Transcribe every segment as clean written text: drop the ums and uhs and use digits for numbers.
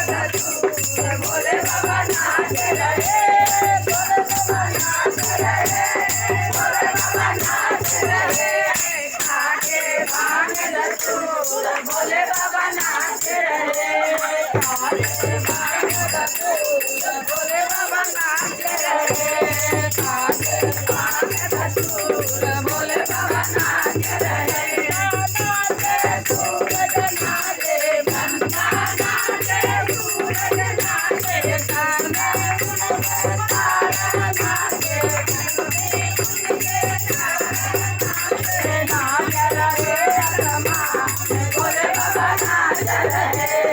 भोले बाबा नाच रहे, भोले बाबा नाच रहे, भोले बाबा नाच रहे, खाके भांग धतूर भोले बाबा नाच रहे, खाके भांग धतूर भोले बाबा नाच रहे, खाके भांग धतूर भोले बाबा नाच रहे, नाचे सूरज नाचे बंदा नाचे सूरज नाचे गाने उनके तारा नाचे गंगे उनके तारा नाचे नाच रहे अरमान भोले बाबा नाच रहे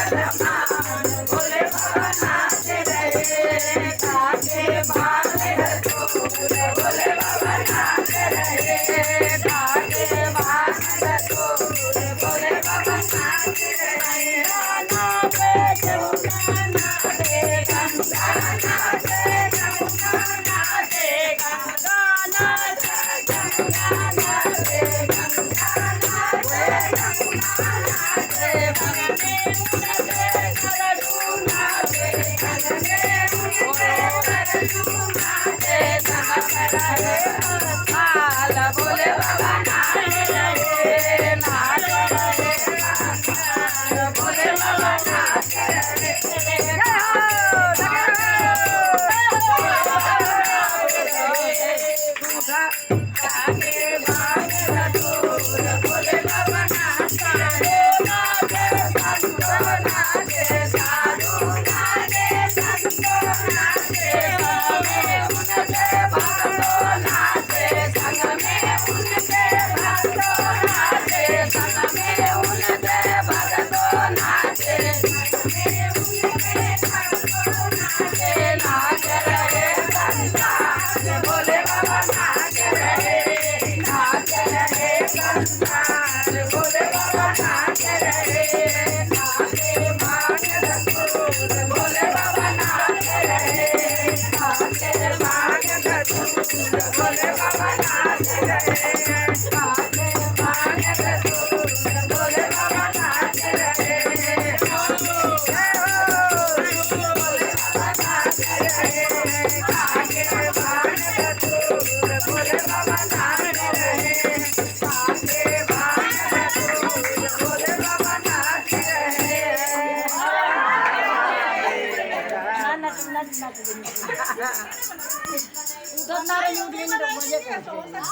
अरमान भोले बाबा नाच रहे खाके भांग धतूर भोले बाबा नाच रहे खाके भांग धतूर भोले बाबा नाच रहे नाचे जमुना नाचे गंगा नाचे जमुना नाचे गंगा नाचे गंगा नाचे गंगा नाचे जमुना नाचे गंगे उनके सरजू नाचे गंगे उनके सरजू नाचे जगत रहे लाल भोले बाबा नाच रहे नाच रहे लाल भोले बाबा नाच रहे खाके भांग धतूर भोले बाबा नाच रहे नाचे संतो नाचे साधु नाचे संतो नाचे गाने उनके भक्तो नाचे संग में उनके भक्तो नाचे संग में उनके भक्तो नाचे संग में उनके भक्तो नाचे नाच रहे संसार भोले बाबा नाच रहे संसार भोले बाबा नाच रहे खाके भांग धतूर भोले बाबा नाच रहे खाके भांग धतूर भोले बाबा नाच रहे खाके भांग धतूर भोले बाबा नाच रहे भोले बाबा नाच रहे खाके भांग धतूर भोले बाबा नाच रहे खाके भांग धतूर भोले बाबा नाच रहे उधर नारे यूट्यूब में मजे करते हैं।